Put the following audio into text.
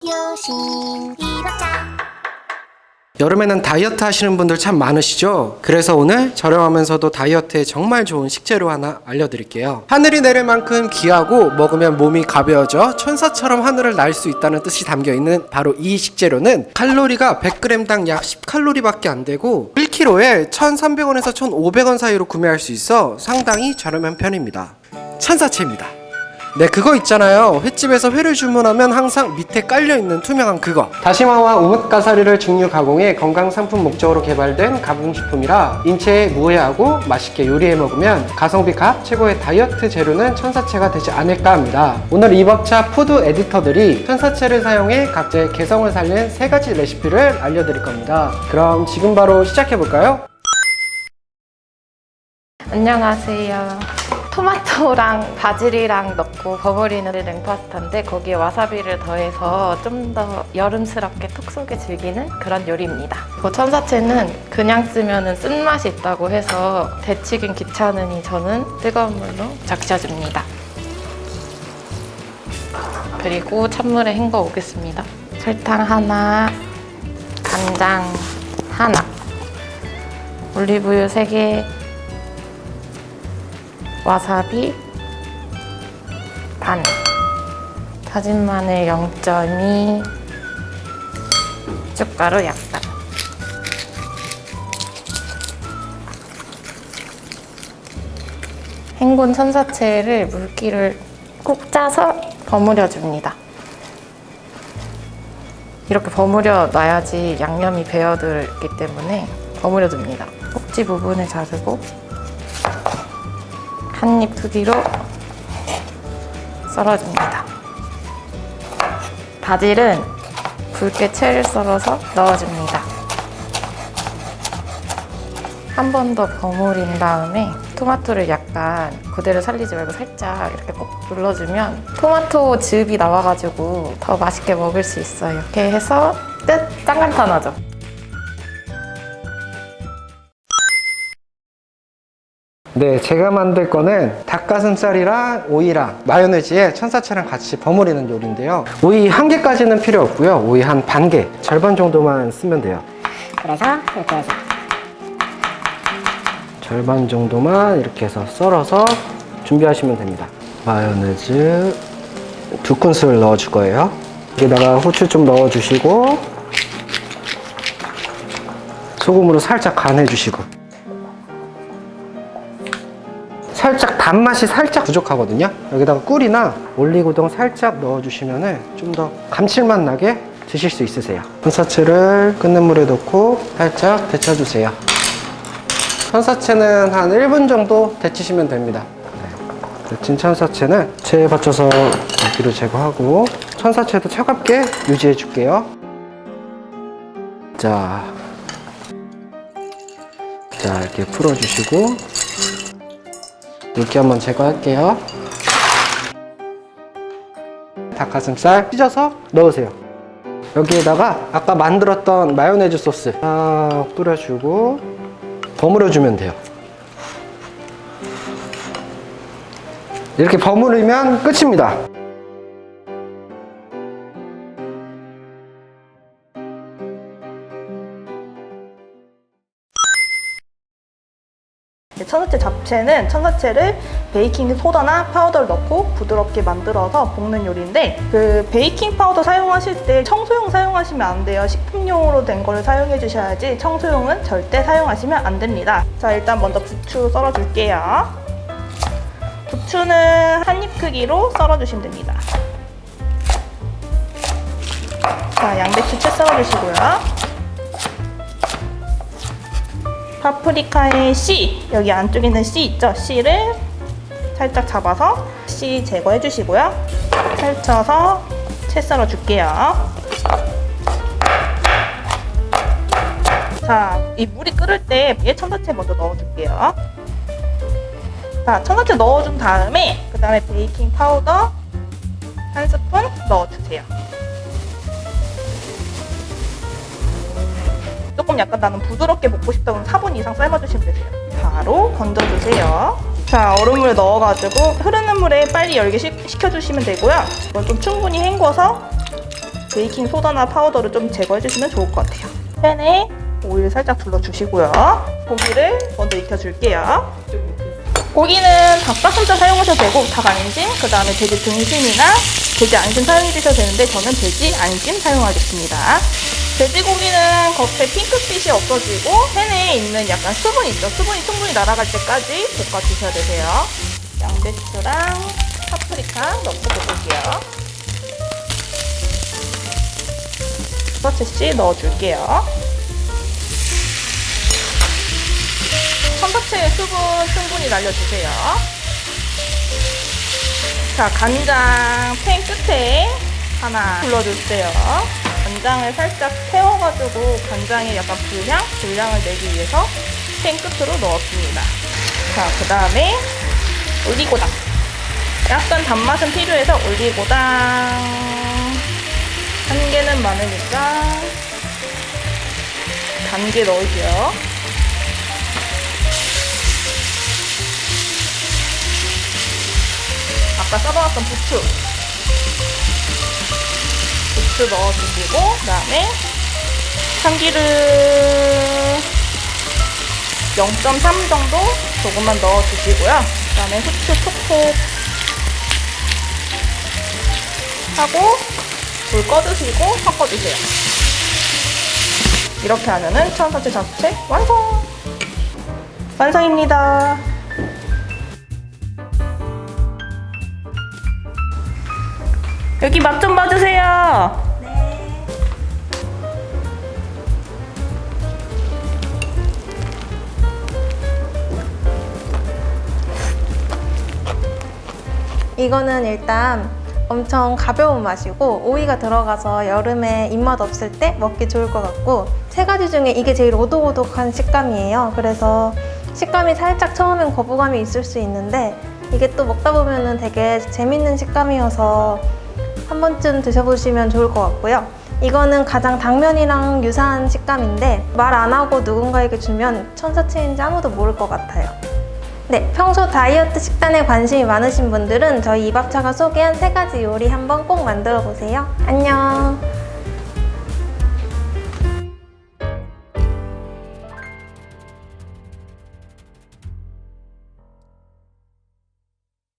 요신 이박자. 여름에는 다이어트 하시는 분들 참 많으시죠? 그래서 오늘 저렴하면서도 다이어트에 정말 좋은 식재료 하나 알려드릴게요. 하늘이 내릴 만큼 귀하고 먹으면 몸이 가벼워져 천사처럼 하늘을 날 수 있다는 뜻이 담겨있는 바로 이 식재료는 칼로리가 100g당 약 10칼로리밖에 안 되고 1kg에 1,300원에서 1,500원 사이로 구매할 수 있어 상당히 저렴한 편입니다. 천사채입니다. 네, 그거 있잖아요. 횟집에서 회를 주문하면 항상 밑에 깔려있는 투명한 그거. 다시마와 우뭇가사리를 증류 가공해 건강상품 목적으로 개발된 가공식품이라 인체에 무해하고 맛있게 요리해 먹으면 가성비 값 최고의 다이어트 재료는 천사채가 되지 않을까 합니다. 오늘 이박차 푸드 에디터들이 천사채를 사용해 각자의 개성을 살린 3가지 레시피를 알려드릴 겁니다. 그럼 지금 바로 시작해볼까요? 안녕하세요. 토마토랑 바질이랑 넣고 버무리는 냉파스타인데 거기에 와사비를 더해서 좀 더 여름스럽게 톡 쏘게 즐기는 그런 요리입니다. 그 천사채는 그냥 쓰면 쓴맛이 있다고 해서 데치긴 귀찮으니 저는 뜨거운 물로 적셔줍니다. 그리고 찬물에 헹궈 오겠습니다. 설탕 하나, 간장 하나, 올리브유 3개, 와사비 반, 다진 마늘 0.2, 춧가루 약간. 헹군 천사채를 물기를 꼭 짜서 버무려 줍니다. 이렇게 버무려 놔야지 양념이 배어들기 때문에 버무려 줍니다. 꼭지 부분을 자르고 한입 크기로 썰어줍니다. 바질은 굵게 채를 썰어서 넣어줍니다. 한 번 더 버무린 다음에 토마토를 약간 그대로 살리지 말고 살짝 이렇게 꼭 눌러주면 토마토 즙이 나와가지고 더 맛있게 먹을 수 있어요. 이렇게 해서 끝! 짱 간단하죠? 네, 제가 만들 거는 닭가슴살이랑 오이랑 마요네즈에 천사채랑 같이 버무리는 요리인데요. 오이 1개까지는 필요 없고요. 오이 한 반 개, 절반 정도만 쓰면 돼요. 그래서 이렇게 해서 절반 정도만 이렇게 해서 썰어서 준비하시면 됩니다. 마요네즈 2큰술 넣어줄 거예요. 여기다가 후추 좀 넣어주시고 소금으로 살짝 간해주시고, 살짝 단맛이 살짝 부족하거든요. 여기다가 꿀이나 올리고당 살짝 넣어주시면 좀 더 감칠맛 나게 드실 수 있으세요. 천사채를 끓는 물에 넣고 살짝 데쳐주세요. 천사채는 한 1분 정도 데치시면 됩니다. 네. 데친 천사채는 체에 받쳐서 물기를 제거하고 천사채도 차갑게 유지해 줄게요. 자, 이렇게 풀어주시고 물기 한번 제거할게요. 닭가슴살 찢어서 넣으세요. 여기에다가 아까 만들었던 마요네즈 소스 딱 뿌려주고 버무려주면 돼요. 이렇게 버무리면 끝입니다. 천사채 잡채는 천사채를 베이킹 소다나 파우더를 넣고 부드럽게 만들어서 볶는 요리인데, 그 베이킹 파우더 사용하실 때 청소용 사용하시면 안 돼요. 식품용으로 된 거를 사용해 주셔야지 청소용은 절대 사용하시면 안 됩니다. 자, 일단 먼저 부추 썰어 줄게요. 부추는 한 입 크기로 썰어 주시면 됩니다. 자, 양배추 채 썰어 주시고요. 파프리카의 씨, 여기 안쪽에 있는 씨 있죠? 씨를 살짝 잡아서 씨 제거해 주시고요. 펼쳐서 채 썰어 줄게요. 자, 이 물이 끓을 때 위에 천사채 먼저 넣어 줄게요. 자, 천사채 넣어준 다음에 그 다음에 베이킹 파우더 한 스푼 넣어주세요. 조금 약간 나는 부드럽게 먹고 싶다 그러면 4분 이상 삶아주시면 되세요. 바로 건져주세요. 자, 얼음물 넣어가지고 흐르는 물에 빨리 열게 식혀주시면 되고요. 이건 좀 충분히 헹궈서 베이킹 소다나 파우더를 좀 제거해 주시면 좋을 것 같아요. 팬에 오일 살짝 둘러주시고요. 고기를 먼저 익혀줄게요. 고기는 닭가슴살 사용하셔도 되고 닭안심, 그 다음에 돼지 등심이나 돼지 안심 사용해 주셔도 되는데 저는 돼지 안심 사용하겠습니다. 돼지고기는 겉에 핑크빛이 없어지고 팬에 있는 약간 수분 있죠? 수분이 충분히 날아갈 때까지 볶아주셔야 되세요. 양배추랑 파프리카 넣고 볶을게요. 6채씩 넣어줄게요. 천사채의 수분 충분히 날려주세요. 자, 간장 팬 끝에 하나 둘러주세요. 간장을 살짝 태워가지고 간장에 약간 불향을 내기 위해서 팬 끝으로 넣었습니다. 자, 그 다음에 올리고당. 약간 단맛은 필요해서 올리고당 한 개는 많으니까 단게 넣을게요. 아까 써먹었던 부추 넣어주시고, 그 다음에 참기름 0.3 정도 조금만 넣어주시고요. 그 다음에 후추 톡톡 하고 불 꺼주시고 섞어주세요. 이렇게 하면은 천사채 잡채 완성! 완성입니다. 여기 맛 좀 봐주세요. 이거는 일단 엄청 가벼운 맛이고 오이가 들어가서 여름에 입맛 없을 때 먹기 좋을 것 같고, 세 가지 중에 이게 제일 오독오독한 식감이에요. 그래서 식감이 살짝 처음엔 거부감이 있을 수 있는데 이게 또 먹다 보면은 되게 재밌는 식감이어서 한 번쯤 드셔보시면 좋을 것 같고요. 이거는 가장 당면이랑 유사한 식감인데 말 안 하고 누군가에게 주면 천사채인지 아무도 모를 것 같아요. 네, 평소 다이어트 식단에 관심이 많으신 분들은 저희 이밥차가 소개한 3가지 요리 한번 꼭 만들어 보세요. 안녕!